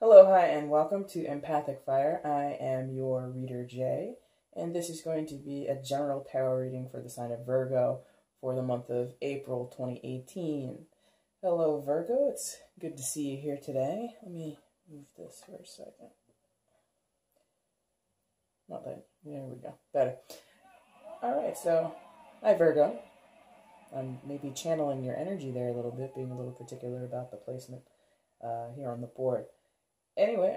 Hello, hi, and welcome to EmpathicFire. I am your reader, Jay, and this is going to be a general tarot reading for the sign of Virgo for the month of April 2018. Hello, Virgo. It's good to see you here today. Let me move this for a second. Not that. There we go. Better. All right, so hi, Virgo. I'm maybe channeling your energy there a little bit, being a little particular about the placement here on the board. Anyway,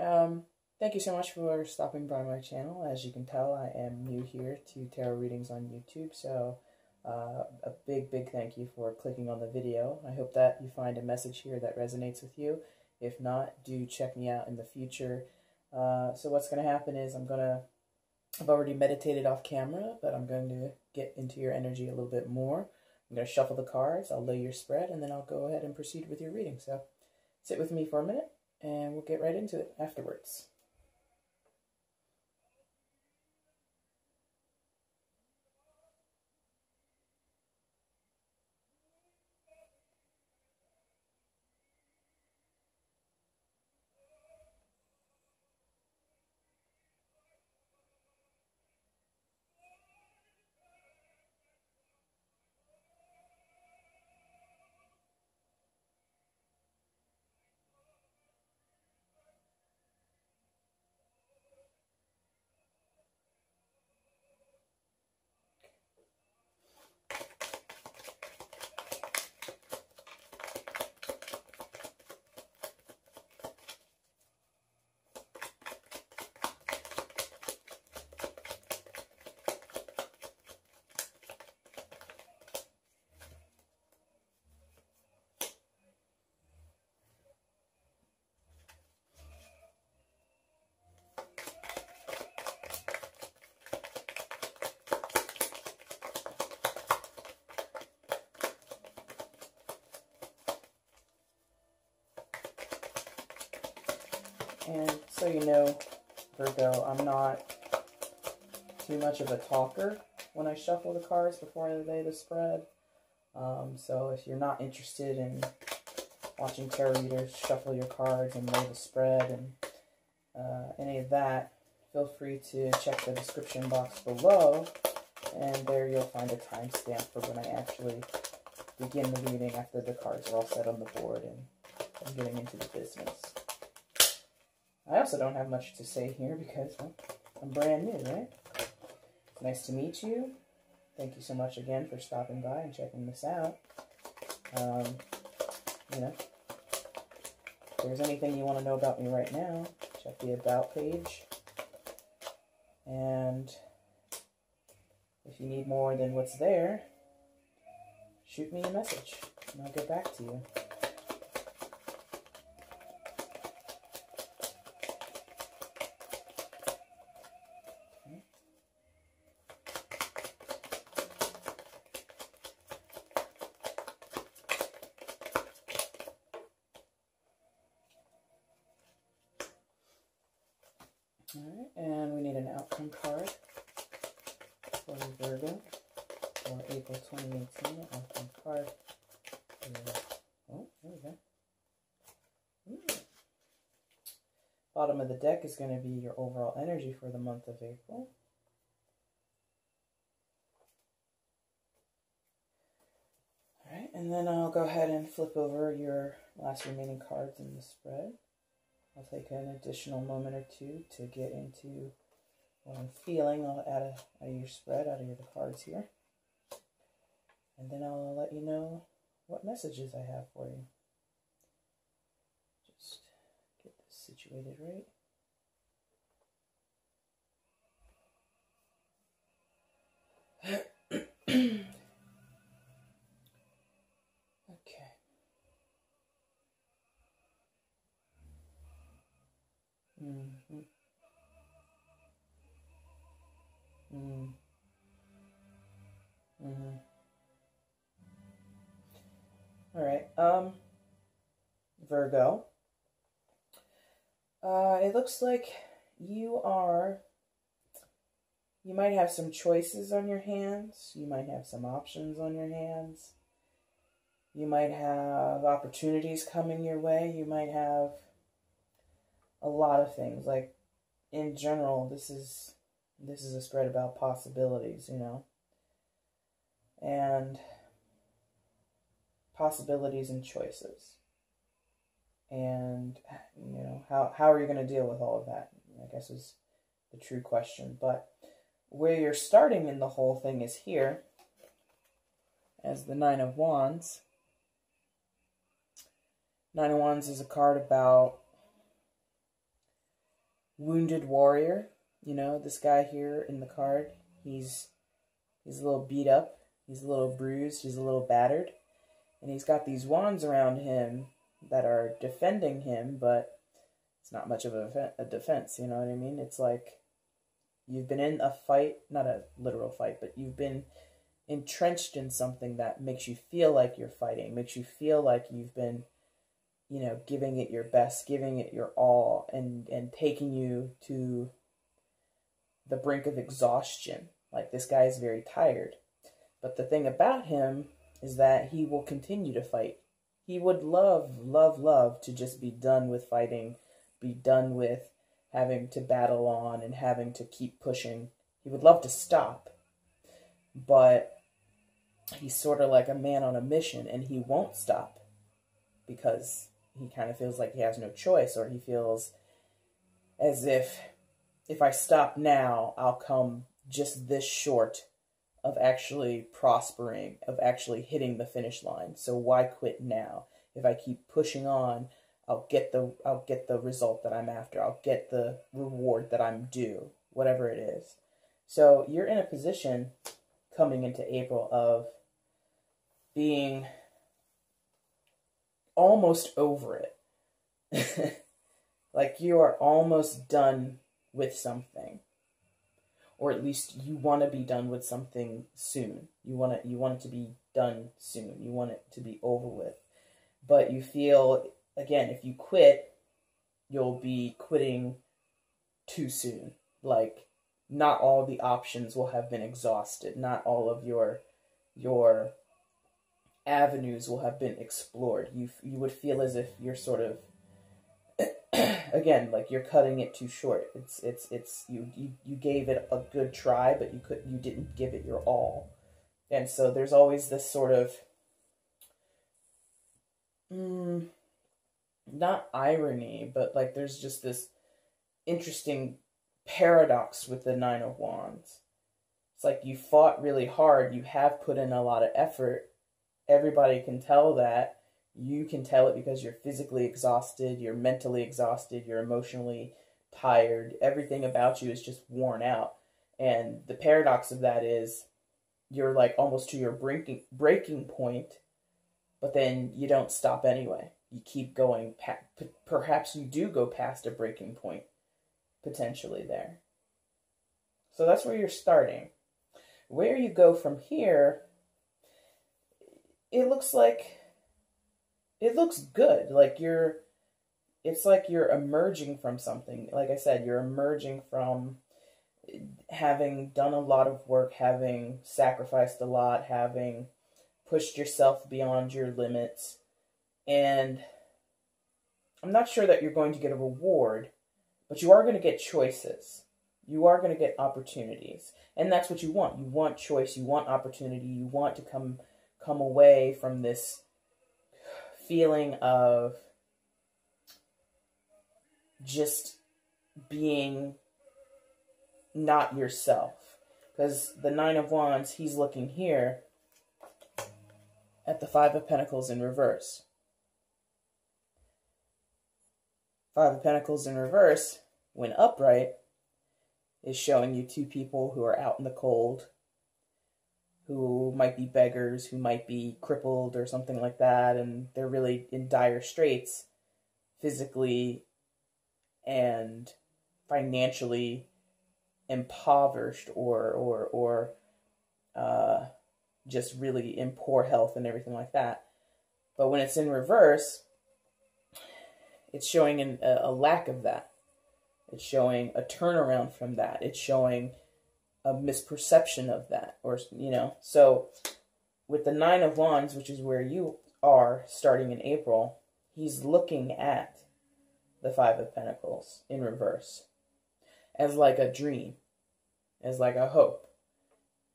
thank you so much for stopping by my channel. As you can tell, I am new here to tarot readings on YouTube, so a big thank you for clicking on the video. I hope that you find a message here that resonates with you. If not, do check me out in the future. So what's going to happen is I've already meditated off camera, but I'm going to get into your energy a little bit more. I'm going to shuffle the cards, I'll lay your spread, and then I'll go ahead and proceed with your reading. So sit with me for a minute, and we'll get right into it afterwards. And so you know, Virgo, I'm not too much of a talker when I shuffle the cards before I lay the spread. So if you're not interested in watching tarot readers shuffle your cards and lay the spread and any of that, feel free to check the description box below, and there you'll find a timestamp for when I actually begin the reading after the cards are all set on the board and I'm getting into the business. I also don't have much to say here because, well, I'm brand new, right? It's nice to meet you. Thank you so much again for stopping by and checking this out. You know, if there's anything you want to know about me right now, check the About page. And if you need more than what's there, shoot me a message and I'll get back to you. Alright, and we need an outcome card for Virgo for April 2018. Outcome card is, oh, there we go. Bottom of the deck is going to be your overall energy for the month of April. Alright, and then I'll go ahead and flip over your last remaining cards in the spread. I'll take an additional moment or two to get into what I'm feeling out of your spread, out of the cards here. And then I'll let you know what messages I have for you. Just get this situated right. All right, Virgo. It looks like you might have some choices on your hands. You might have some options on your hands. You might have opportunities coming your way. You might have a lot of things. Like, in general, this is a spread about possibilities, you know, and possibilities and choices. And, you know, how are you going to deal with all of that, I guess, is the true question. But where you're starting in the whole thing is here, as the Nine of Wands. Nine of Wands is a card about wounded warrior. You know, this guy here in the card, he's a little beat up, he's a little bruised, he's a little battered, and he's got these wands around him that are defending him, but it's not much of a defense, you know what I mean? It's like you've been in a fight, not a literal fight, but you've been entrenched in something that makes you feel like you're fighting, makes you feel like you've been, you know, giving it your best, giving it your all, and taking you to the brink of exhaustion. Like, this guy is very tired. But the thing about him is that he will continue to fight. He would love, love, love to just be done with fighting, be done with having to battle on and having to keep pushing. He would love to stop. But he's sort of like a man on a mission, and he won't stop because he kind of feels like he has no choice, or he feels as if I stop now, I'll come just this short of actually prospering, of actually hitting the finish line. So why quit now? If I keep pushing on, I'll get the result that I'm after. I'll get the reward that I'm due, whatever it is. So you're in a position coming into April of being almost over it. Like, you are almost done with something, or at least you want to be done with something soon. You want it to be done soon. You want it to be over with. But you feel, again, if you quit, you'll be quitting too soon. Like, not all the options will have been exhausted. Not all of your avenues will have been explored. You would feel as if you're sort of, again, like you're cutting it too short. You gave it a good try, but you didn't give it your all. And so there's always this sort of not irony, but like there's just this interesting paradox with the Nine of Wands. It's like you fought really hard, you have put in a lot of effort. Everybody can tell that. You can tell it because you're physically exhausted, you're mentally exhausted, you're emotionally tired. Everything about you is just worn out. And the paradox of that is you're like almost to your breaking point, but then you don't stop anyway. You keep going. Perhaps you do go past a breaking point, potentially there. So that's where you're starting. Where you go from here, it looks good. Like it's like you're emerging from something. Like I said, you're emerging from having done a lot of work, having sacrificed a lot, having pushed yourself beyond your limits. And I'm not sure that you're going to get a reward, but you are going to get choices. You are going to get opportunities. And that's what you want. You want choice, you want opportunity, you want to come away from this feeling of just being not yourself. Because the Nine of Wands, he's looking here at the Five of Pentacles in reverse. Five of Pentacles in reverse, when upright, is showing you two people who are out in the cold, who might be beggars, who might be crippled or something like that, and they're really in dire straits, physically and financially impoverished, or just really in poor health and everything like that. But when it's in reverse, it's showing a lack of that. It's showing a turnaround from that. It's showing a misperception of that, or, you know. So with the Nine of Wands, which is where you are starting in April, he's looking at the Five of Pentacles in reverse as like a dream, as like a hope,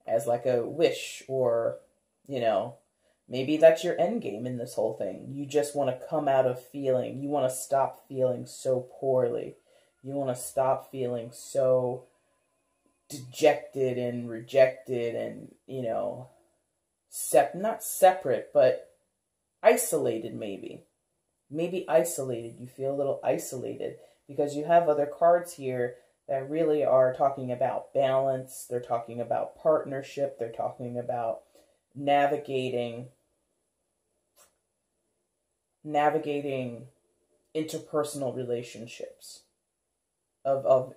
as like a wish, or, you know, maybe that's your end game in this whole thing. You just want to come out of feeling, you want to stop feeling so poorly. You want to stop feeling so dejected and rejected and, you know, not separate, but isolated maybe. Maybe isolated. You feel a little isolated because you have other cards here that really are talking about balance. They're talking about partnership. They're talking about navigating interpersonal relationships of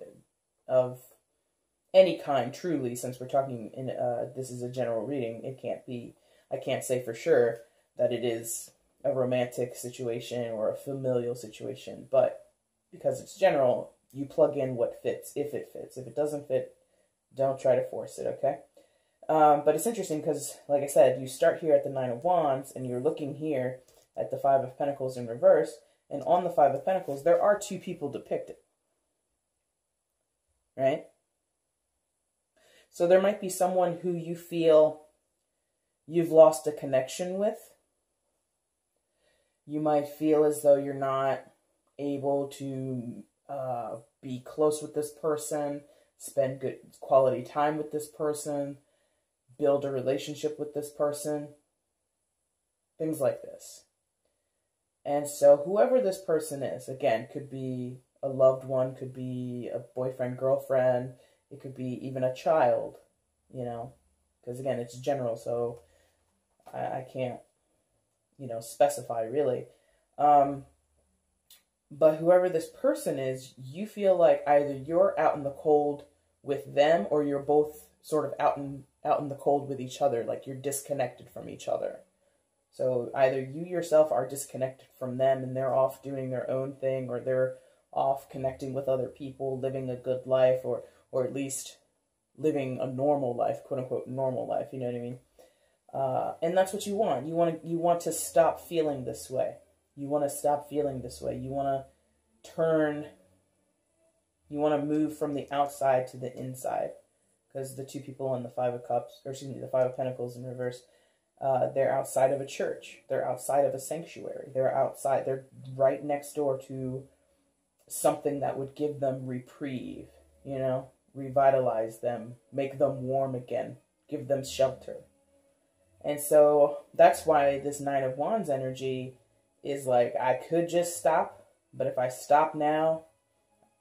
any kind, truly, since we're talking in, this is a general reading. It can't be, I can't say for sure that it is a romantic situation or a familial situation, but because it's general, you plug in what fits, if it fits. If it doesn't fit, don't try to force it, okay? But it's interesting because, like I said, you start here at the Nine of Wands, and you're looking here at the Five of Pentacles in reverse, and on the Five of Pentacles, there are two people depicted, right? So there might be someone who you feel you've lost a connection with. You might feel as though you're not able to be close with this person, spend good quality time with this person, build a relationship with this person, things like this. And so whoever this person is, again, could be a loved one, could be a boyfriend, girlfriend, it could be even a child, you know, because again, it's general, so I can't, you know, specify really. But whoever this person is, you feel like either you're out in the cold with them, or you're both sort of out in the cold with each other, like you're disconnected from each other. So either you yourself are disconnected from them and they're off doing their own thing, or they're off connecting with other people, living a good life, or at least living a normal life, quote unquote normal life, you know what I mean? And that's what you want. You want to stop feeling this way. You want to stop feeling this way. You want to move from the outside to the inside. Because the two people in the Five of Cups, or excuse me, the Five of Pentacles in reverse, they're outside of a church. They're outside of a sanctuary. They're right next door to something that would give them reprieve, you know, revitalize them, make them warm again, give them shelter. And so that's why this Nine of Wands energy is like, I could just stop, but if I stop now,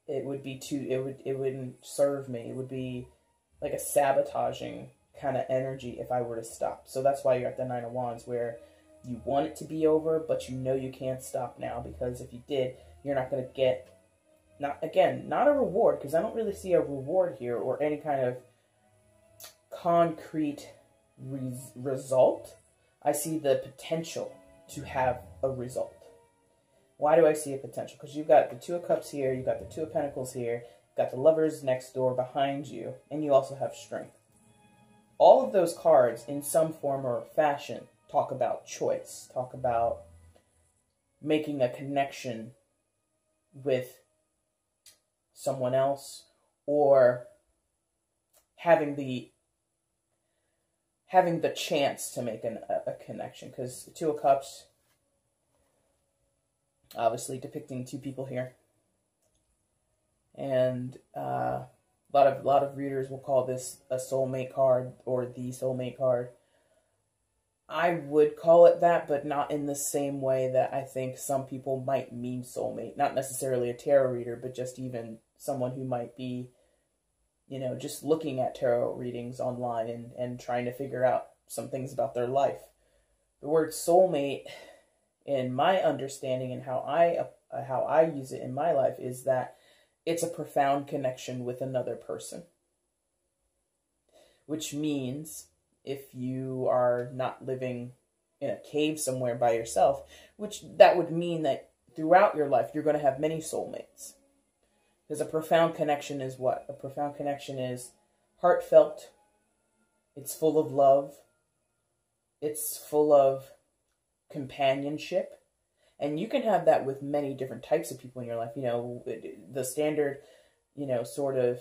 it would be it wouldn't serve me. It would be like a sabotaging kind of energy if I were to stop. So that's why you're at the Nine of Wands, where you want it to be over, but you know you can't stop now, because if you did, you're not going to get, not a reward, because I don't really see a reward here or any kind of concrete result. I see the potential to have a result. Why do I see a potential? Because you've got the Two of Cups here, you've got the Two of Pentacles here, you've got the Lovers next door behind you, and you also have Strength. All of those cards, in some form or fashion, talk about choice, talk about making a connection with someone else, or having the chance to make a connection. Because the Two of Cups, obviously depicting two people here, and a lot of readers will call this a soulmate card, or the soulmate card. I would call it that, but not in the same way that I think some people might mean soulmate. Not necessarily a tarot reader, but just even someone who might be, you know, just looking at tarot readings online and trying to figure out some things about their life. The word soulmate, in my understanding and how I use it in my life, is that it's a profound connection with another person. Which means if you are not living in a cave somewhere by yourself, which that would mean that throughout your life you're going to have many soulmates. Because a profound connection is what? A profound connection is heartfelt. It's full of love. It's full of companionship. And you can have that with many different types of people in your life. You know, the standard, you know, sort of,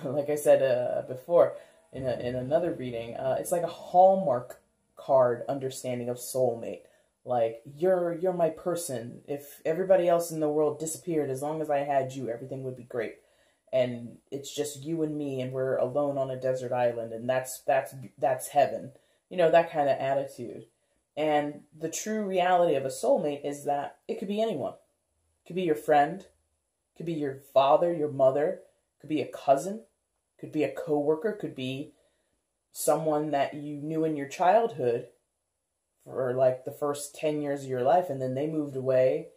like I said before in another reading, it's like a Hallmark card understanding of soulmate. Like, you're my person. If everybody else in the world disappeared, as long as I had you, everything would be great. And it's just you and me, and we're alone on a desert island, and that's heaven. You know, that kind of attitude. And the true reality of a soulmate is that it could be anyone. It could be your friend, it could be your father, your mother, it could be a cousin, it could be a coworker, it could be someone that you knew in your childhood for like the first 10 years of your life, and then they moved away,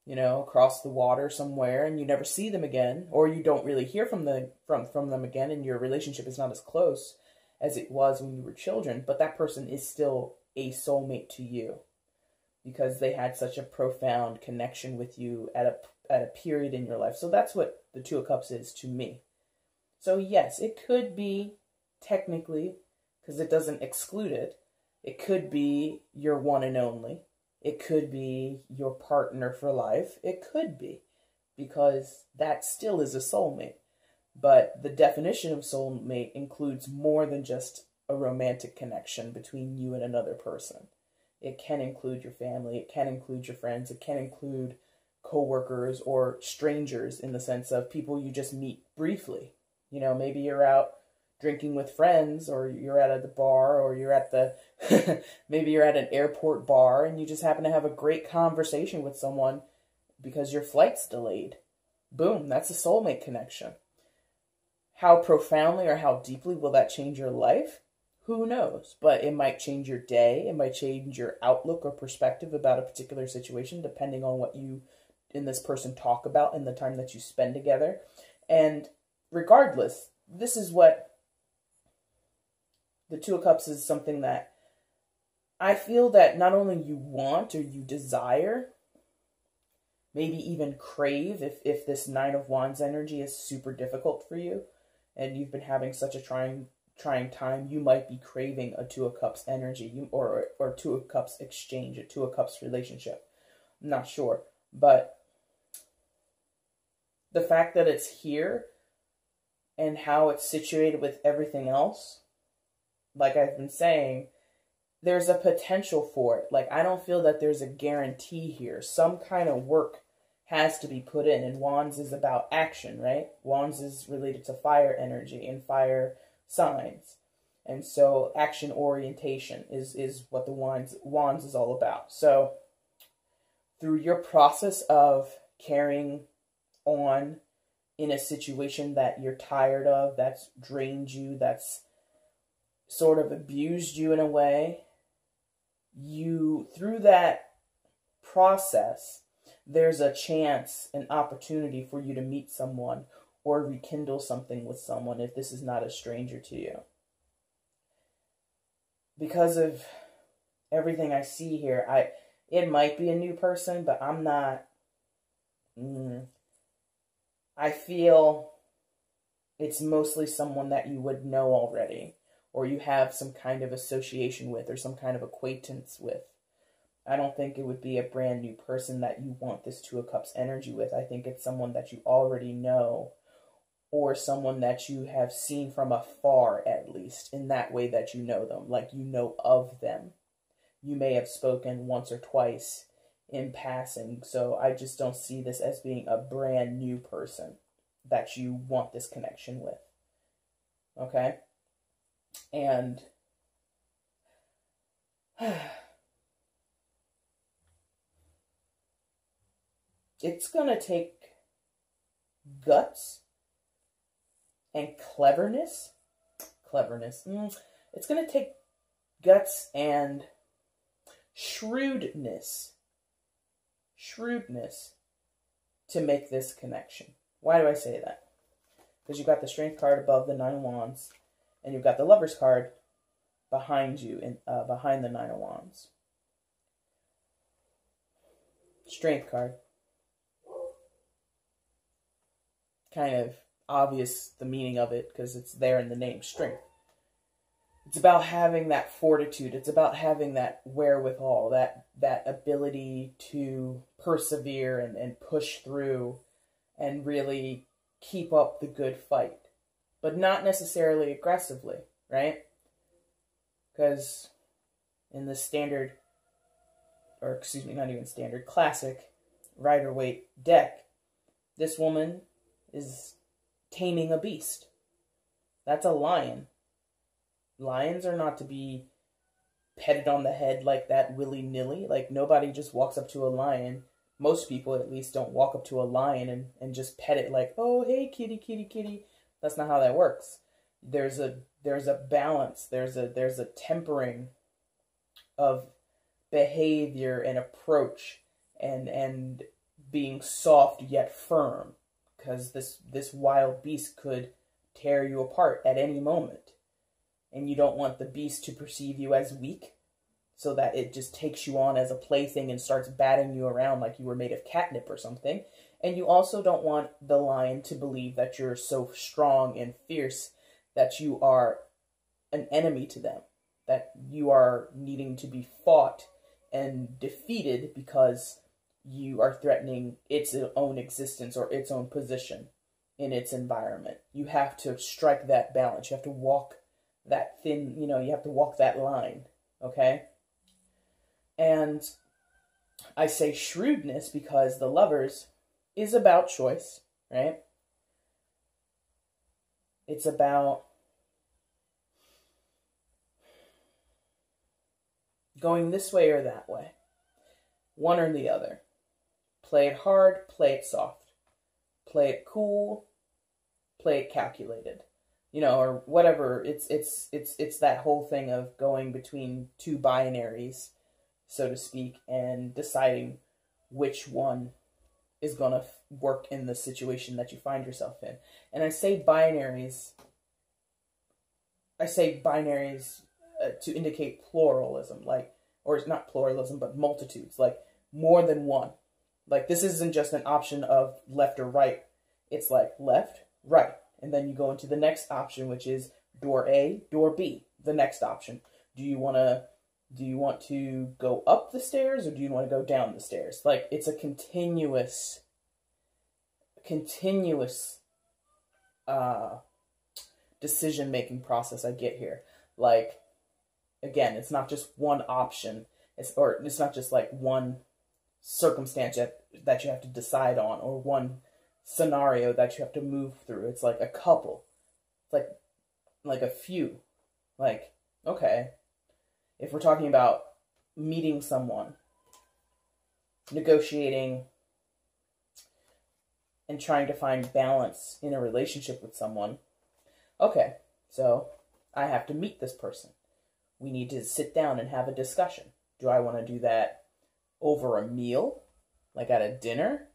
you know, across the water somewhere, and you never see them again, or you don't really hear from them again, and your relationship is not as close as it was when you were children, but that person is still a soulmate to you because they had such a profound connection with you at a period in your life. So that's what the Two of Cups is to me. So yes, it could be technically, because it doesn't exclude it, it could be your one and only. It could be your partner for life. It could be, because that still is a soulmate. But the definition of soulmate includes more than just a romantic connection between you and another person. It can include your family. It can include your friends. It can include coworkers or strangers, in the sense of people you just meet briefly. You know, maybe you're out drinking with friends, or you're at the bar, or you're at the maybe you're at an airport bar, and you just happen to have a great conversation with someone because your flight's delayed. Boom, that's a soulmate connection. How profoundly or how deeply will that change your life? Who knows? But it might change your day. It might change your outlook or perspective about a particular situation, depending on what you and this person talk about in the time that you spend together. And regardless, this is what the Two of Cups is, something that I feel that not only you want or you desire, maybe even crave, if this Nine of Wands energy is super difficult for you and you've been having such a trying time, you might be craving a Two of Cups energy, or Two of Cups exchange, a Two of Cups relationship. I'm not sure. But the fact that it's here and how it's situated with everything else, like I've been saying, there's a potential for it. Like, I don't feel that there's a guarantee here. Some kind of work has to be put in, and Wands is about action, right? Wands is related to fire energy and fire signs. And so action orientation is what the Wands is all about. So through your process of carrying on in a situation that you're tired of, that's drained you, that's sort of abused you in a way, through that process, there's a chance, an opportunity for you to meet someone or rekindle something with someone if this is not a stranger to you. Because of everything I see here, it might be a new person, but I'm not, I feel it's mostly someone that you would know already, or you have some kind of association with, or some kind of acquaintance with. I don't think it would be a brand new person that you want this Two of Cups energy with. I think it's someone that you already know, or someone that you have seen from afar, at least, in that way that you know them, like you know of them. You may have spoken once or twice in passing, so I just don't see this as being a brand new person that you want this connection with. Okay? And it's going to take guts and cleverness. It's going to take guts and shrewdness to make this connection. Why do I say that? Because you've got the Strength card above the Nine of Wands, and you've got the Lovers card behind you, behind the Nine of Wands. Strength card. Kind of obvious, the meaning of it, because it's there in the name, strength. It's about having that fortitude. It's about having that wherewithal, that ability to persevere and push through and really keep up the good fight, but not necessarily aggressively, right? Because in the standard, or excuse me, not even standard, classic Rider-Waite deck, this woman is taming a beast. That's a lion. Lions are not to be petted on the head like that willy-nilly. Like, nobody just walks up to a lion. Most people, at least, don't walk up to a lion and just pet it like, oh, hey, kitty, kitty, kitty. That's not how that works. There's a balance. There's a tempering of behavior and approach and being soft yet firm, because this wild beast could tear you apart at any moment, and you don't want the beast to perceive you as weak so that it just takes you on as a plaything and starts batting you around like you were made of catnip or something. And you also don't want the lion to believe that you're so strong and fierce that you are an enemy to them, that you are needing to be fought and defeated because you are threatening its own existence or its own position in its environment. You have to strike that balance. You have to walk that thin, you have to walk that line, okay? And I say shrewdness because the Lovers is about choice, right? It's about going this way or that way, one or the other. Play it hard, play it soft. Play it cool, play it calculated. Or whatever. It's that whole thing of going between two binaries, so to speak, and deciding which one is going to work in the situation that you find yourself in. And I say binaries to indicate pluralism, or it's not pluralism, but multitudes, like more than one. Like, this isn't just an option of left or right. It's like left, right. And then you go into the next option, which is door A, door B, the next option. Do you want to go up the stairs, or do you want to go down the stairs? Like, it's a continuous decision-making process I get here. Like, again, it's not just one option. It's not just like one circumstance that you have to decide on, or one scenario that you have to move through. It's like a couple. It's like a few. Like, okay, if we're talking about meeting someone, negotiating, and trying to find balance in a relationship with someone, okay, so I have to meet this person. We need to sit down and have a discussion. Do I want to do that over a meal, like at a dinner?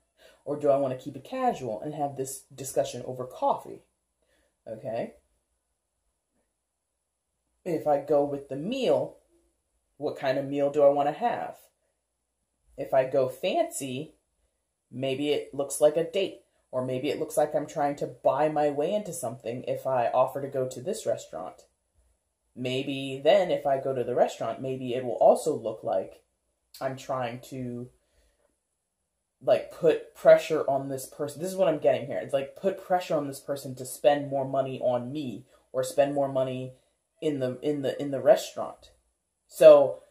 Or do I want to keep it casual and have this discussion over coffee? Okay. If I go with the meal, what kind of meal do I want to have? If I go fancy, maybe it looks like a date. Or maybe it looks like I'm trying to buy my way into something if I offer to go to this restaurant. Maybe then if I go to the restaurant, maybe it will also look like I'm trying to, like, put pressure on this person. This is what I'm getting here. It's like, put pressure on this person to spend more money on me, or spend more money in the restaurant. So,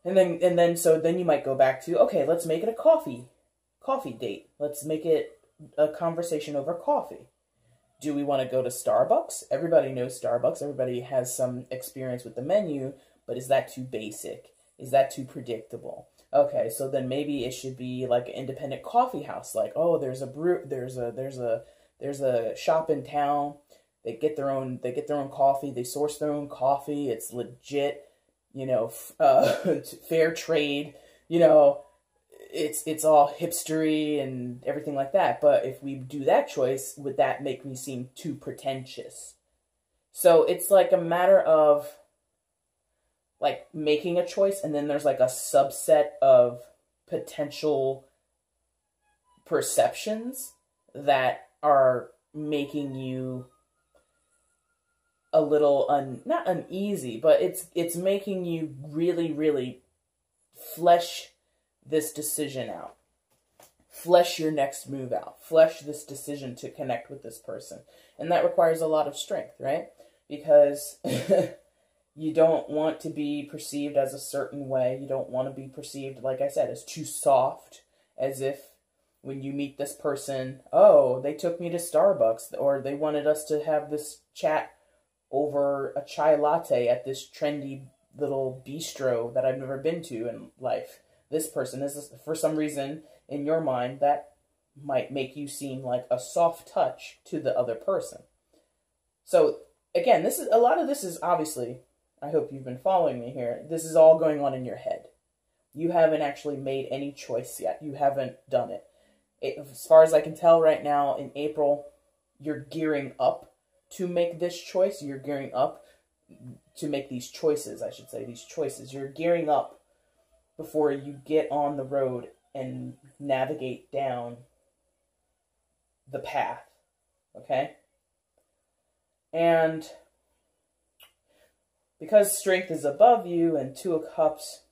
and then you might go back to, okay, let's make it a coffee date. Let's make it a conversation over coffee. Do we want to go to Starbucks? Everybody knows Starbucks. Everybody has some experience with the menu, but is that too basic? Is that too predictable? Okay, so then maybe it should be like an independent coffee house. Like, oh, there's a shop in town. They get their own coffee. They source their own coffee. It's legit, fair trade. It's all hipstery and everything like that. But if we do that choice, would that make me seem too pretentious? So it's like a matter of, like, making a choice, and then there's like a subset of potential perceptions that are making you a little not uneasy, but it's making you really, really flesh this decision out. Flesh your next move out. Flesh this decision to connect with this person. And that requires a lot of strength, right? Because you don't want to be perceived as a certain way. You don't want to be perceived, like I said, as too soft, as if when you meet this person, oh, they took me to Starbucks, or they wanted us to have this chat over a chai latte at this trendy little bistro that I've never been to in life. This person is, for some reason, in your mind, that might make you seem like a soft touch to the other person. So, again, a lot of this is obviously, I hope you've been following me here, this is all going on in your head. You haven't actually made any choice yet. You haven't done it. As far as I can tell right now, in April, you're gearing up to make this choice. You're gearing up to make these choices, I should say, these choices. You're gearing up before you get on the road and navigate down the path, okay? And because strength is above you and Two of Cups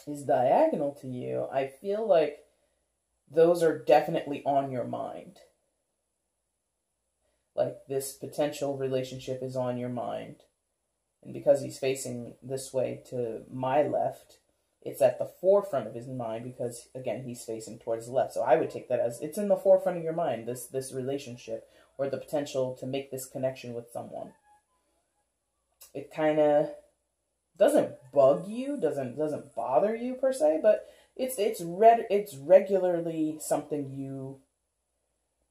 is diagonal to you, I feel like those are definitely on your mind. Like, this potential relationship is on your mind. And because he's facing this way to my left, it's at the forefront of his mind because, again, he's facing towards the left. So I would take that as it's in the forefront of your mind, this relationship, or the potential to make this connection with someone. It kind of doesn't bug you, doesn't bother you per se, but it's regularly something you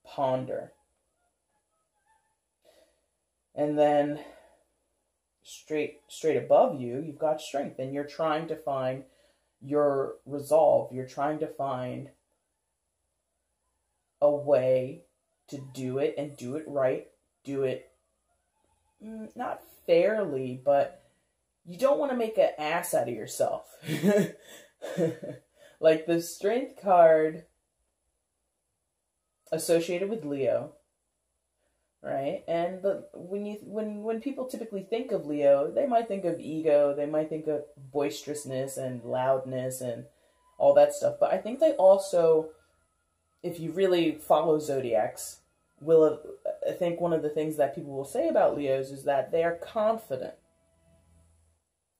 ponder. And then straight above you, you've got strength, and you're trying to find your resolve. You're trying to find a way to do it and do it right. Do it not fairly, but you don't want to make an ass out of yourself. Like the strength card associated with Leo, right? And when people typically think of Leo, they might think of ego, they might think of boisterousness and loudness and all that stuff. But I think they also, if you really follow zodiacs, I think one of the things that people will say about Leos is that they are confident.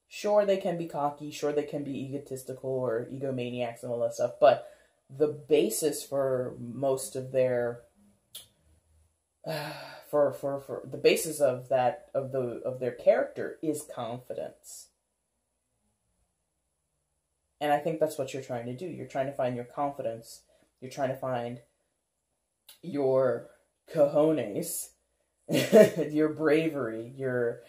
Sure, they can be cocky, sure they can be egotistical or egomaniacs and all that stuff, but the basis for most of their for the basis of their character is confidence. And I think that's what you're trying to do. You're trying to find your confidence. You're trying to find your cojones, your bravery, your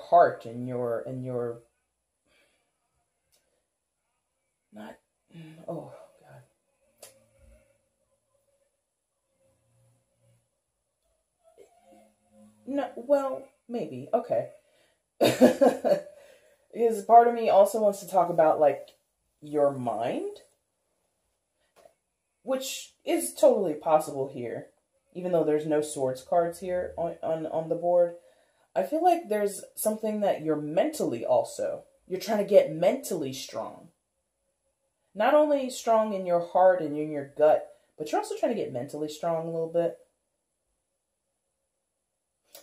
heart and your not, oh God. No, well, maybe, okay. Because part of me also wants to talk about, like, your mind, which is totally possible here, even though there's no swords cards here on the board. I feel like there's something that you're mentally also, you're trying to get mentally strong. Not only strong in your heart and in your gut, but you're also trying to get mentally strong a little bit.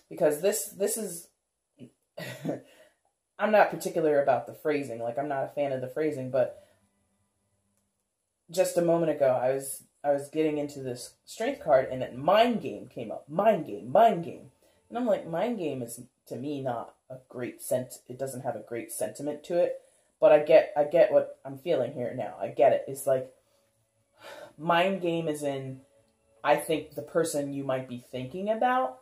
Because this is, I'm not particular about the phrasing, like I'm not a fan of the phrasing, but just a moment ago I was getting into this strength card and then mind game came up. Mind game. And I'm like, mind game is, to me, not a great it doesn't have a great sentiment to it, but I get what I'm feeling here now. I get it. It's like, mind game is in, I think the person you might be thinking about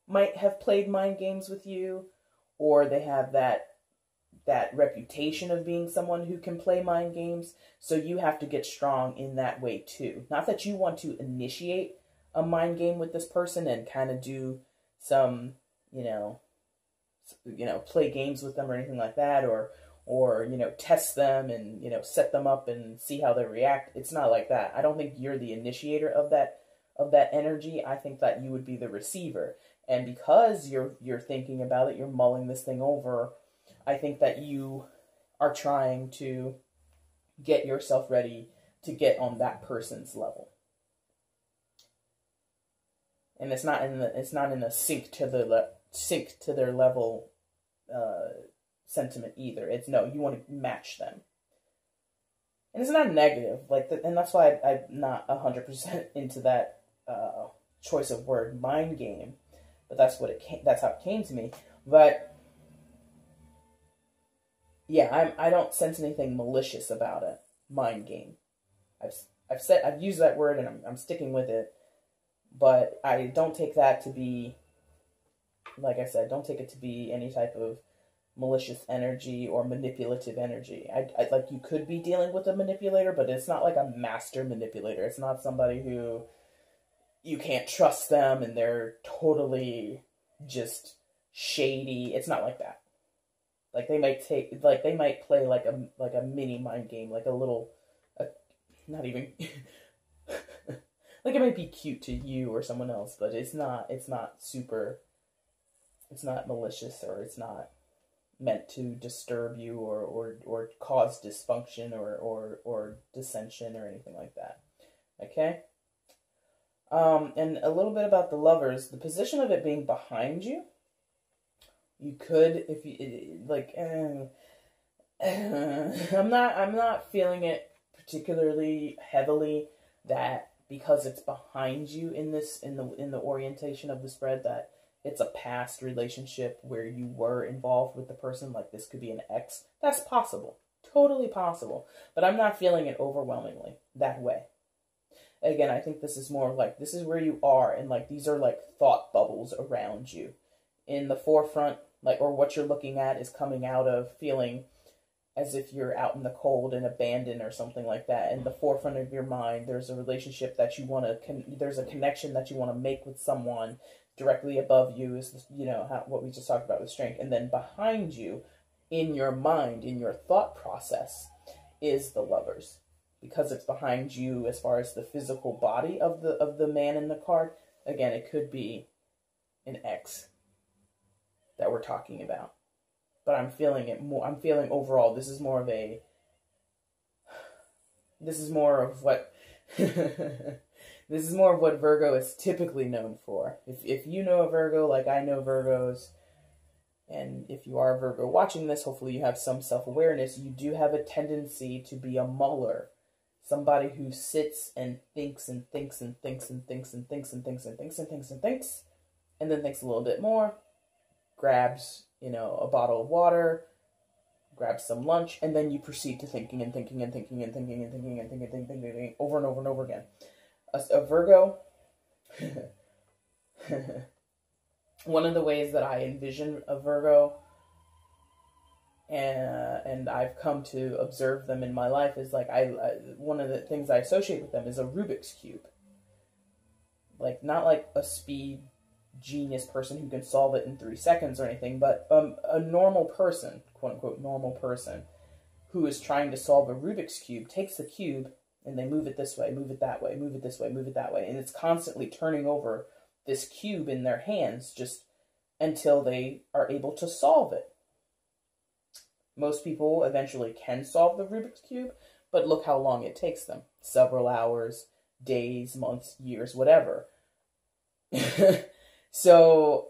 might have played mind games with you, or they have that reputation of being someone who can play mind games, so you have to get strong in that way too. Not that you want to initiate a mind game with this person and kind of do some, play games with them or anything like that, or test them and, set them up and see how they react. It's not like that. I don't think you're the initiator of that of that energy, I think that you would be the receiver. And because you're thinking about it, you're mulling this thing over, I think that you are trying to get yourself ready to get on that person's level. And it's not in a sink to their level sentiment either. It's no, you want to match them. And it's not negative, and that's why I'm not 100% into that choice of word, mind game. But that's how it came to me. But yeah, I don't sense anything malicious about it. Mind game. I've used that word and I'm sticking with it. But I don't take that to be, like I said, don't take it to be any type of malicious energy or manipulative energy. I like, you could be dealing with a manipulator, but it's not like a master manipulator. It's not somebody who you can't trust them and they're totally just shady. It's not like that. Like they might play like a mini mind game, like a little, not even like it might be cute to you or someone else, but it's not super, it's not malicious, or it's not meant to disturb you or cause dysfunction or dissension or anything like that. Okay? And a little bit about the Lovers, the position of it being behind you, you could, if you, like, I'm not feeling it particularly heavily that because it's behind you in the orientation of the spread, that it's a past relationship where you were involved with the person. Like, this could be an ex. That's possible. Totally possible. But I'm not feeling it overwhelmingly that way. Again, I think this is more like, this is where you are, and like, these are like thought bubbles around you. In the forefront, like, or what you're looking at is coming out of feeling as if you're out in the cold and abandoned or something like that. In the forefront of your mind, there's a relationship that you want to, there's a connection that you want to make with someone. Directly above you is, what we just talked about with strength. And then behind you, in your mind, in your thought process, is the Lovers. Because it's behind you as far as the physical body of the man in the card. Again, it could be an ex that we're talking about. But I'm feeling it more, I'm feeling overall, this is more of what this is more of what Virgo is typically known for. If you know a Virgo, like I know Virgos, and if you are a Virgo watching this, hopefully you have some self-awareness, you do have a tendency to be a muller. Somebody who sits and thinks and thinks and thinks and thinks and thinks and thinks and thinks and thinks and thinks, and then thinks a little bit more, grabs, a bottle of water, grabs some lunch, and then you proceed to thinking and thinking and thinking and thinking and thinking and thinking and thinking over and over and over again. A Virgo, one of the ways that I envision a Virgo, and I've come to observe them in my life, is like, one of the things I associate with them is a Rubik's Cube. Like, not like a speed genius person who can solve it in 3 seconds or anything, but a normal person, quote unquote normal person, who is trying to solve a Rubik's Cube, takes the cube and they move it this way, move it that way, move it this way, move it that way, and it's constantly turning over this cube in their hands just until they are able to solve it. Most people eventually can solve the Rubik's Cube, but look how long it takes them. Several hours, days, months, years, whatever. So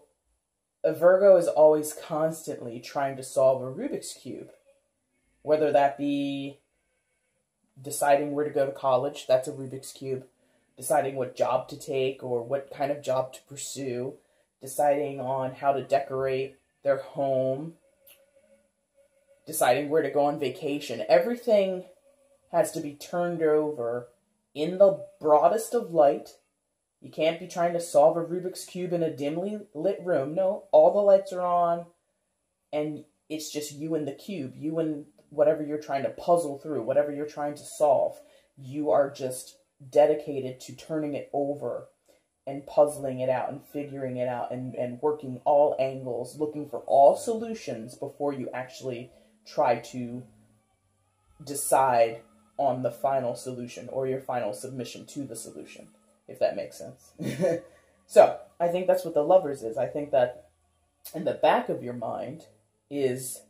a Virgo is always constantly trying to solve a Rubik's Cube. Whether that be deciding where to go to college, that's a Rubik's Cube. Deciding what job to take or what kind of job to pursue. Deciding on how to decorate their home. Deciding where to go on vacation. Everything has to be turned over in the broadest of light. You can't be trying to solve a Rubik's Cube in a dimly lit room. No, all the lights are on, and it's just you and the cube. You and whatever you're trying to puzzle through, whatever you're trying to solve. You are just dedicated to turning it over and puzzling it out and figuring it out and working all angles, looking for all solutions before you actually try to decide on the final solution or your final submission to the solution. if that makes sense. So, I think that's what the Lovers is. I think that in the back of your mind is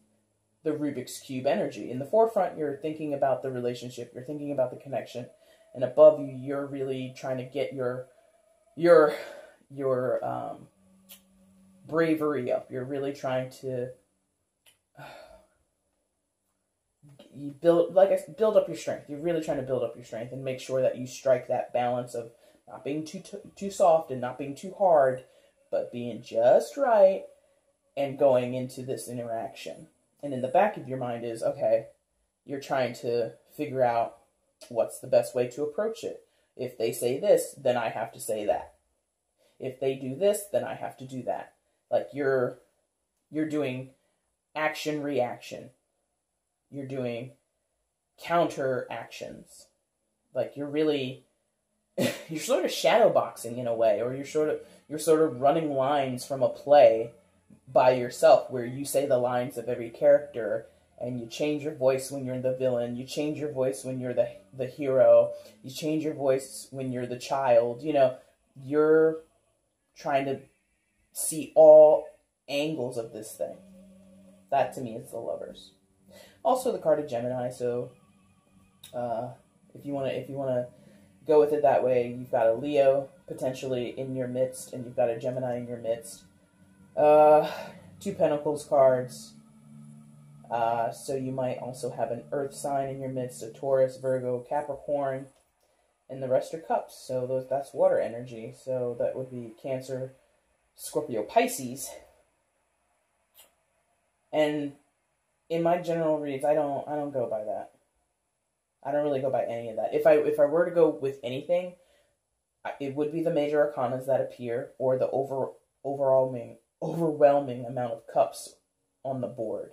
the Rubik's Cube energy. In the forefront, you're thinking about the relationship, you're thinking about the connection, and above you, you're really trying to get your bravery up. You're really trying to build up your strength. You're really trying to build up your strength and make sure that you strike that balance of not being too soft and not being too hard, but being just right and going into this interaction. And in the back of your mind is, okay, you're trying to figure out what's the best way to approach it. If they say this, then I have to say that. If they do this, then I have to do that. Like you're doing action reaction. You're doing counter actions. Like you're really you're sort of shadow boxing in a way, or you're sort of running lines from a play by yourself, where you say the lines of every character, and you change your voice when you're the villain, you change your voice when you're the hero, you change your voice when you're the child. You know, you're trying to see all angles of this thing. That to me is the Lovers. Also the card of Gemini, so if you wanna go with it that way, you've got a Leo potentially in your midst, and you've got a Gemini in your midst. Two Pentacles cards. So you might also have an Earth sign in your midst, a Taurus, Virgo, Capricorn, and the rest are Cups. So that's water energy. So that would be Cancer, Scorpio, Pisces. And in my general reads, I don't go by that. I don't really go by any of that. If I were to go with anything, it would be the major arcanas that appear, or the overwhelming amount of cups on the board.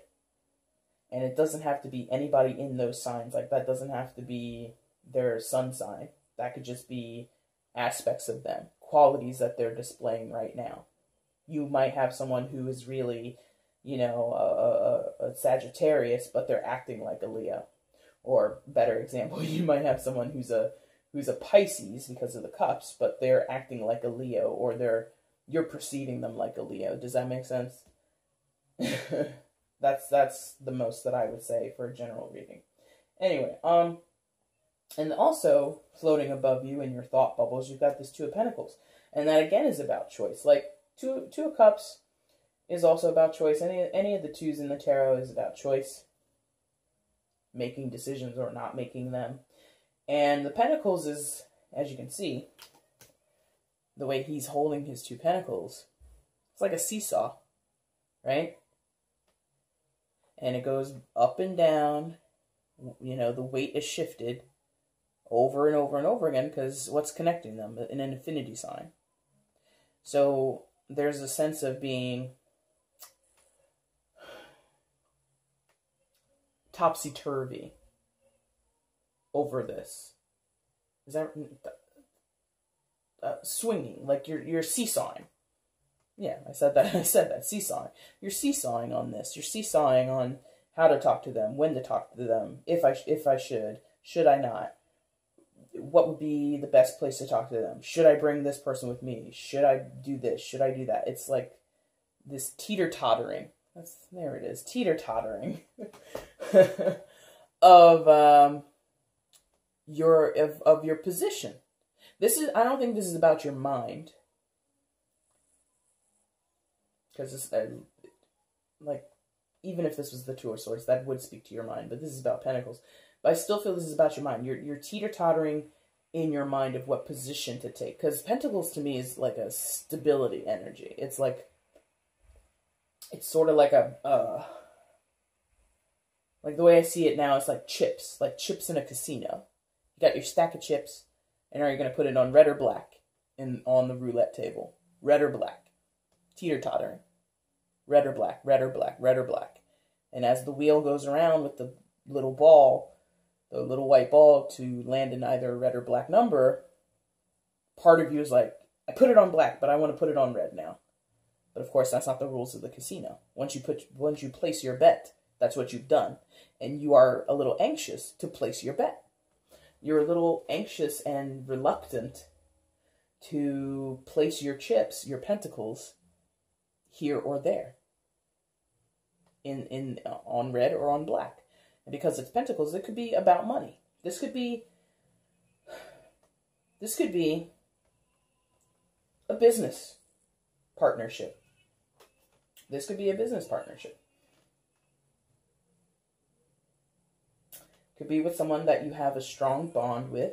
And it doesn't have to be anybody in those signs. Like, that doesn't have to be their sun sign. That could just be aspects of them, qualities that they're displaying right now. You might have someone who is really, you know, a Sagittarius, but they're acting like a Leo. Or, better example, you might have someone who's a Pisces because of the cups, but they're acting like a Leo, or you're perceiving them like a Leo. Does that make sense? That's the most that I would say for a general reading. Anyway, and also floating above you in your thought bubbles, you've got this Two of Pentacles, and that again is about choice. Like Two of Cups is also about choice. Any of the twos in the tarot is about choice, making decisions or not making them. And the Pentacles is, as you can see, the way he's holding his Two Pentacles, it's like a seesaw, right? And it goes up and down. You know, the weight is shifted over and over and over again, because what's connecting them? An infinity sign. So there's a sense of being topsy-turvy over this. Is that swinging, like you're seesawing? Yeah, I said that, seesawing. You're seesawing on this. You're seesawing on how to talk to them, when to talk to them, if I should I not? What would be the best place to talk to them? Should I bring this person with me? Should I do this? Should I do that? It's like this teeter-tottering. There it is, teeter-tottering of your position. I don't think this is about your mind. Because it's like, even if this was the Two of Swords, that would speak to your mind. But this is about Pentacles. But I still feel this is about your mind. You're teeter-tottering in your mind of what position to take. Because Pentacles to me is like a stability energy. It's like, it's sort of like like the way I see it now, it's like chips in a casino. You got your stack of chips, and are you going to put it on red or black on the roulette table? Red or black? Teeter-tottering. Red or black, red or black, red or black. And as the wheel goes around with the little ball, the little white ball, to land in either a red or black number, part of you is like, I put it on black, but I want to put it on red now. But of course, that's not the rules of the casino. Once you place your bet, that's what you've done. And you are a little anxious to place your bet. You're a little anxious and reluctant to place your chips, your pentacles, here or there, on red or on black. And because it's pentacles, it could be about money. This could be a business partnership. This could be a business partnership. Could be with someone that you have a strong bond with,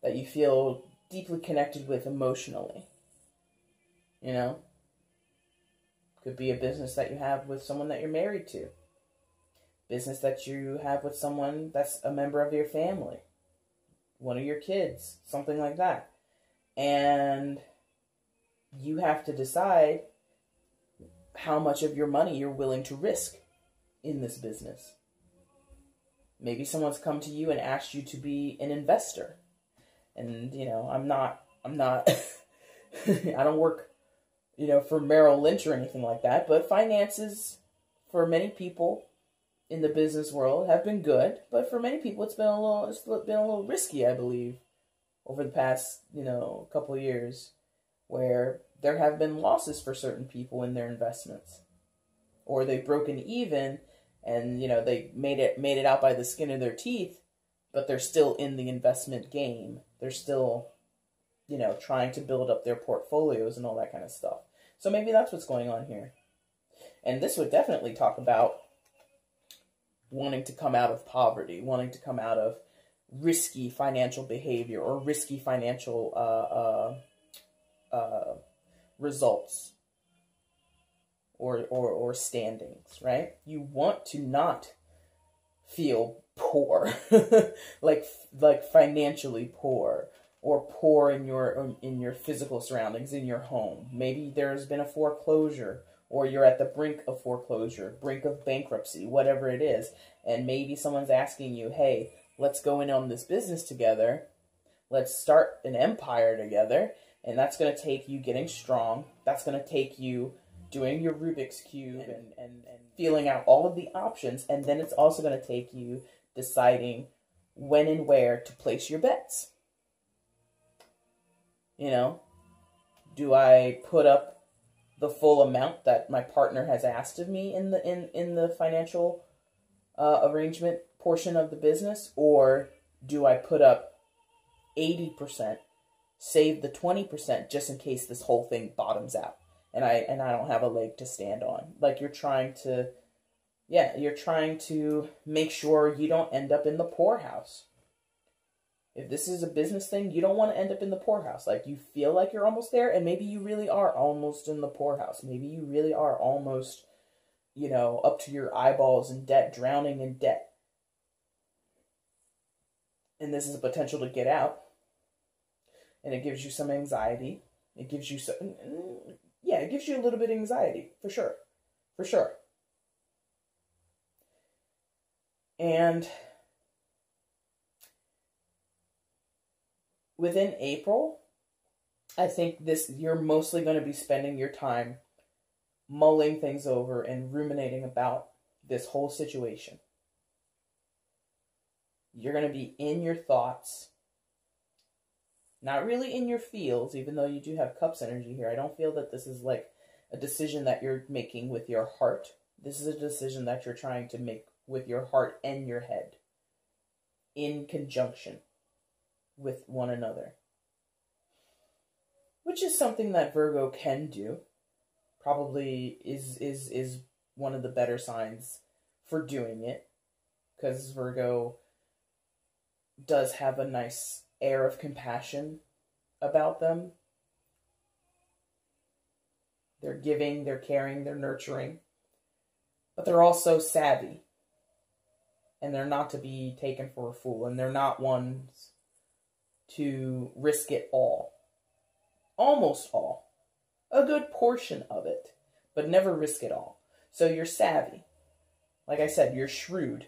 that you feel deeply connected with emotionally. You know? Could be a business that you have with someone that you're married to. Business that you have with someone that's a member of your family. One of your kids. Something like that. And you have to decide how much of your money you're willing to risk in this business. Maybe someone's come to you and asked you to be an investor. And, you know, I'm not, I don't work, you know, for Merrill Lynch or anything like that, but finances for many people in the business world have been good, but for many people it's been a little risky, I believe, over the past, you know, couple of years, where there have been losses for certain people in their investments, or they've broken even and, you know, they made it out by the skin of their teeth, but they're still in the investment game. They're still, you know, trying to build up their portfolios and all that kind of stuff. So maybe that's what's going on here. And this would definitely talk about wanting to come out of poverty, wanting to come out of risky financial behavior or risky financial results or standings, right? You want to not feel poor, like financially poor, or poor in your physical surroundings, in your home. Maybe there's been a foreclosure, or you're at the brink of foreclosure, brink of bankruptcy, whatever it is. And maybe someone's asking you, hey, let's go in on this business together. Let's start an empire together. And that's going to take you getting strong. That's going to take you doing your Rubik's Cube and feeling out all of the options. And then it's also going to take you deciding when and where to place your bets. You know, do I put up the full amount that my partner has asked of me in the financial arrangement portion of the business, or do I put up 80%, save the 20% just in case this whole thing bottoms out and I don't have a leg to stand on? Like, you're trying to make sure you don't end up in the poorhouse. If this is a business thing, you don't want to end up in the poorhouse. Like, you feel like you're almost there, and maybe you really are almost in the poorhouse. Maybe you really are almost, you know, up to your eyeballs in debt, drowning in debt. And this is a potential to get out. And it gives you some anxiety. It gives you some, yeah, it gives you a little bit of anxiety, for sure. For sure. And within April, I think you're mostly going to be spending your time mulling things over and ruminating about this whole situation. You're going to be in your thoughts, not really in your feels, even though you do have Cups energy here. I don't feel that this is like a decision that you're making with your heart. This is a decision that you're trying to make with your heart and your head in conjunction with one another, which is something that Virgo can do. Probably is one of the better signs for doing it, because Virgo does have a nice air of compassion about them. They're giving, they're caring, they're nurturing, but they're also savvy, and they're not to be taken for a fool, and they're not ones to risk it all. Almost all. A good portion of it, but never risk it all. So you're savvy. Like I said, you're shrewd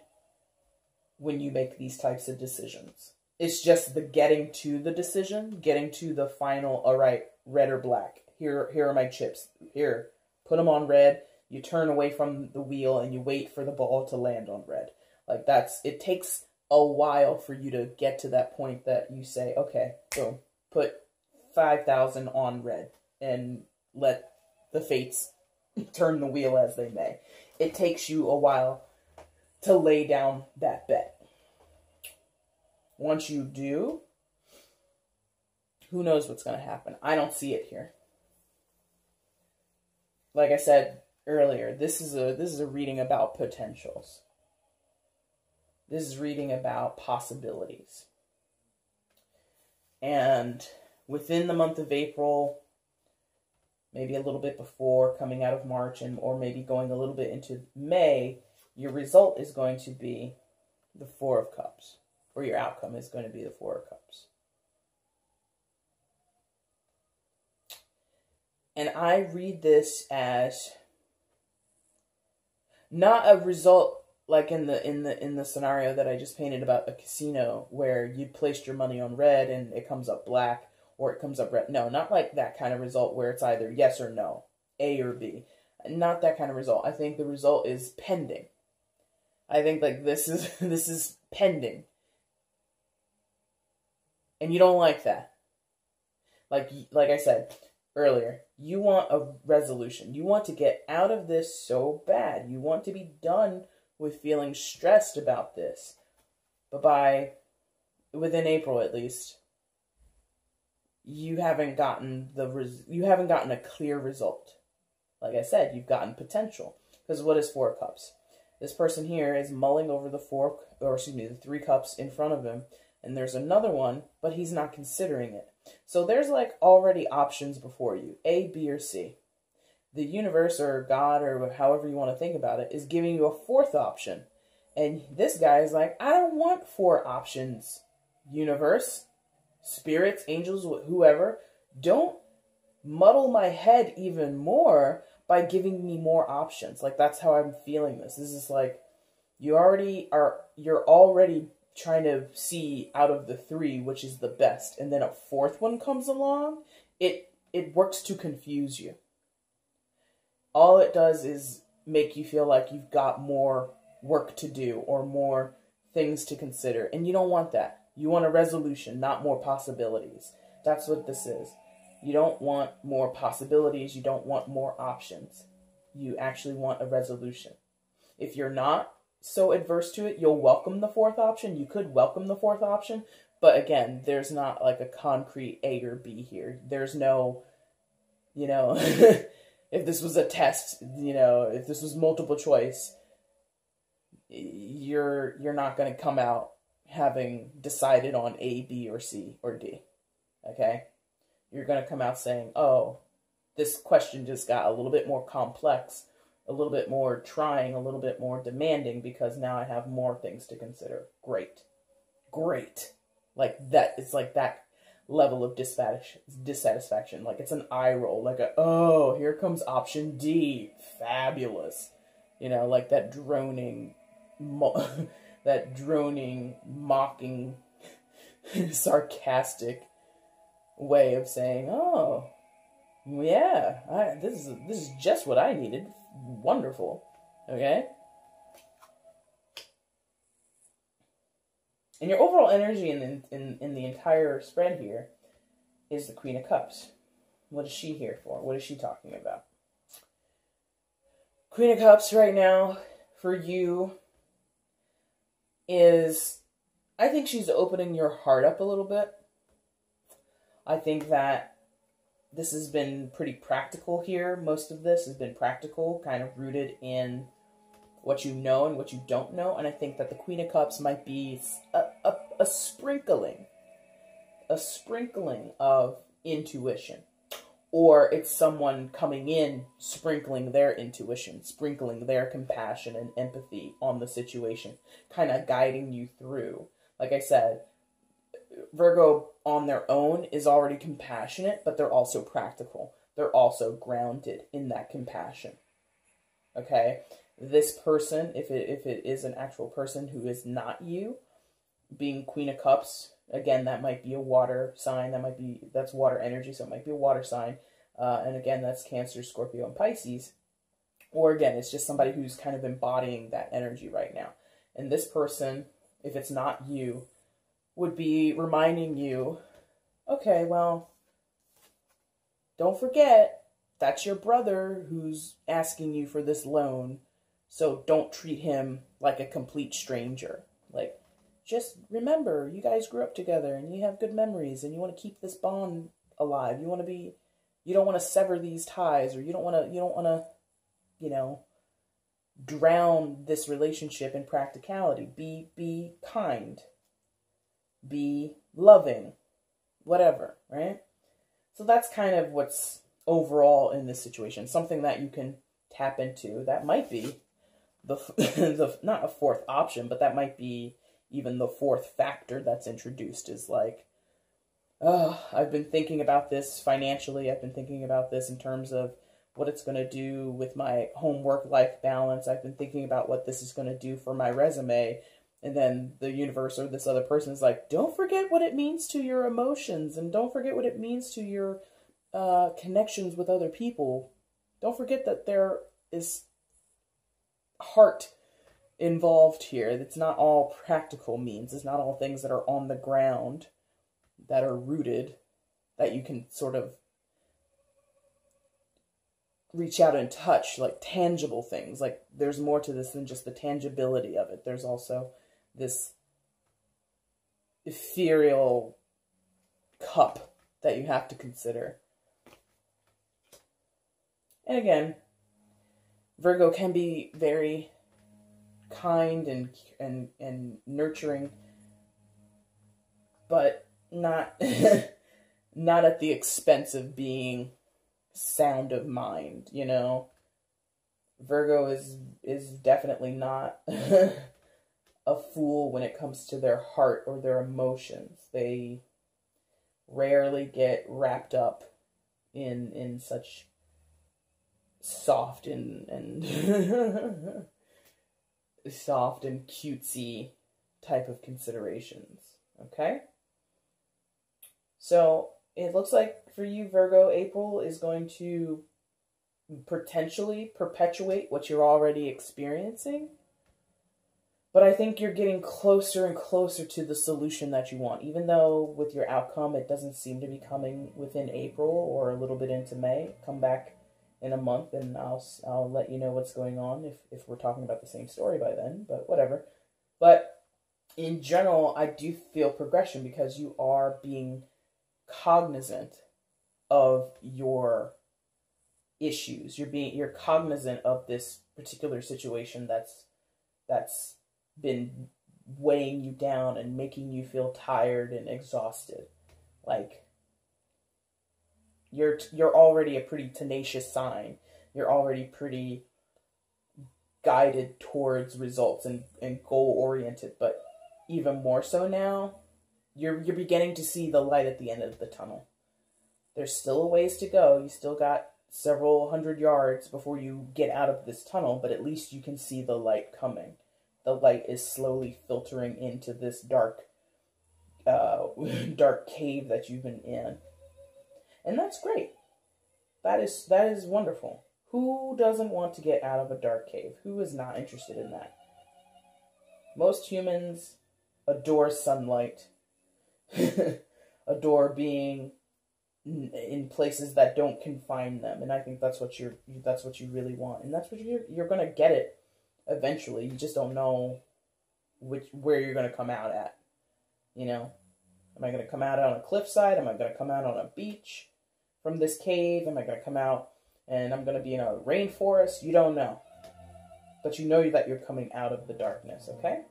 when you make these types of decisions. It's just the getting to the decision, getting to the final, all right, red or black. Here are my chips. Here, put them on red. You turn away from the wheel and you wait for the ball to land on red. Like, it takes a while for you to get to that point that you say, okay, boom, put 5,000 on red and let the fates turn the wheel as they may. It takes you a while to lay down that bet. Once you do, who knows what's going to happen? I don't see it here. Like I said earlier, this is a reading about potentials. This is reading about possibilities. And within the month of April, maybe a little bit before, coming out of March, or maybe going a little bit into May, your result is going to be the Four of Cups. Or your outcome is going to be the Four of Cups. And I read this as not a result like in the scenario that I just painted about a casino where you placed your money on red and it comes up black or it comes up red. No, not like that kind of result where it's either yes or no, A or B. Not that kind of result. I think the result is pending. I think like this is pending. And you don't like that. Like I said earlier, you want a resolution. You want to get out of this so bad. You want to be done with feeling stressed about this. But within April at least, you haven't gotten a clear result. Like I said, you've gotten potential. Because what is Four of Cups? This person here is mulling over the three cups in front of him, and there's another one, but he's not considering it. So there's like already options before you, A, B, or C. The universe or God or however you want to think about it is giving you a fourth option. And this guy is like, I don't want four options, universe, spirits, angels, whoever. Don't muddle my head even more by giving me more options. Like that's how I'm feeling this. This is like you're already trying to see out of the three which is the best, and then a fourth one comes along. It works to confuse you. All it does is make you feel like you've got more work to do or more things to consider, and you don't want that. You want a resolution, not more possibilities. That's what this is. You don't want more possibilities. You don't want more options. You actually want a resolution. If you're not so adverse to it, you'll welcome the fourth option. You could welcome the fourth option, but again, there's not like a concrete A or B here. There's no, if this was a test, if this was multiple choice, you're not going to come out having decided on A, B, or C, or D, okay? You're going to come out saying, oh, this question just got a little bit more complex, a little bit more trying, a little bit more demanding, because now I have more things to consider. Great. Great. Like that, it's like that level of dissatisfaction. Like it's an eye roll, like oh, here comes option D. Fabulous. Like that droning, mocking, sarcastic way of saying, oh, yeah, this is just what I needed. Wonderful. Okay? And your overall energy in the entire spread here is the Queen of Cups. What is she here for? What is she talking about? Queen of Cups right now for you is, I think she's opening your heart up a little bit. I think that this has been pretty practical here. Most of this has been practical, kind of rooted in what you know and what you don't know. And I think that the Queen of Cups might be a sprinkling of intuition. Or it's someone coming in, sprinkling their intuition, sprinkling their compassion and empathy on the situation, kind of guiding you through. Like I said, Virgo on their own is already compassionate, but they're also practical. They're also grounded in that compassion. Okay? This person, if it is an actual person who is not you, being Queen of Cups, again, that might be a water sign. That's water energy, so it might be a water sign. And again, that's Cancer, Scorpio, and Pisces. Or again, it's just somebody who's kind of embodying that energy right now. And this person, if it's not you, would be reminding you, okay, well, don't forget, that's your brother who's asking you for this loan. So don't treat him like a complete stranger. Like, just remember, you guys grew up together and you have good memories and you want to keep this bond alive. You don't want to sever these ties, or you don't want to, you know, drown this relationship in practicality. Be kind. Be loving. Whatever, right? So that's kind of what's overall in this situation. Something that you can tap into. That might be the not a fourth option, but that might be even the fourth factor that's introduced, is like, I've been thinking about this financially. I've been thinking about this in terms of what it's going to do with my home-work-life balance. I've been thinking about what this is going to do for my resume. And then the universe or this other person is like, don't forget what it means to your emotions, and don't forget what it means to your connections with other people. Don't forget that there is heart involved here. It's not all practical means. It's not all things that are on the ground, that are rooted, that you can sort of reach out and touch, like tangible things. Like, there's more to this than just the tangibility of it. There's also this ethereal cup that you have to consider. And again, Virgo can be very kind and nurturing, but not not at the expense of being sound of mind, you know. Virgo is definitely not a fool when it comes to their heart or their emotions. They rarely get wrapped up in such soft and soft and cutesy type of considerations. Okay? So it looks like for you, Virgo, April is going to potentially perpetuate what you're already experiencing. But I think you're getting closer and closer to the solution that you want, even though with your outcome, it doesn't seem to be coming within April or a little bit into May. Come back in a month and I'll let you know what's going on if we're talking about the same story by then, but whatever. But in general, I do feel progression because you are being cognizant of your issues. You're cognizant of this particular situation that's been weighing you down and making you feel tired and exhausted. Like, you're already a pretty tenacious sign. You're already pretty guided towards results and goal-oriented, but even more so now, you're beginning to see the light at the end of the tunnel. There's still a ways to go. You still got several hundred yards before you get out of this tunnel, but at least you can see the light coming. The light is slowly filtering into this dark cave that you've been in. And that's great. That is wonderful. Who doesn't want to get out of a dark cave? Who is not interested in that? Most humans adore sunlight, adore being in places that don't confine them, and I think that's what you really want, and that's what you're gonna get it eventually. You just don't know where you're gonna come out at. You know, am I gonna come out on a cliffside? Am I gonna come out on a beach from this cave? Am I gonna come out and I'm gonna be in a rainforest? You don't know, but you know that you're coming out of the darkness. Okay.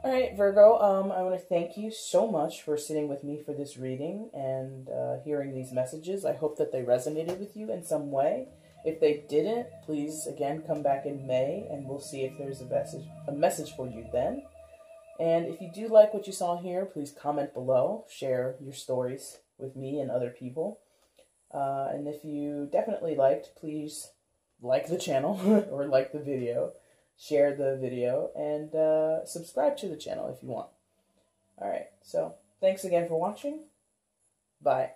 All right, Virgo, I want to thank you so much for sitting with me for this reading and hearing these messages. I hope that they resonated with you in some way. If they didn't, please, again, come back in May, and we'll see if there's a message for you then. And if you do like what you saw here, please comment below. Share your stories with me and other people. And if you definitely liked, please like the channel or like the video. Share the video, and subscribe to the channel if you want. Alright, so thanks again for watching. Bye.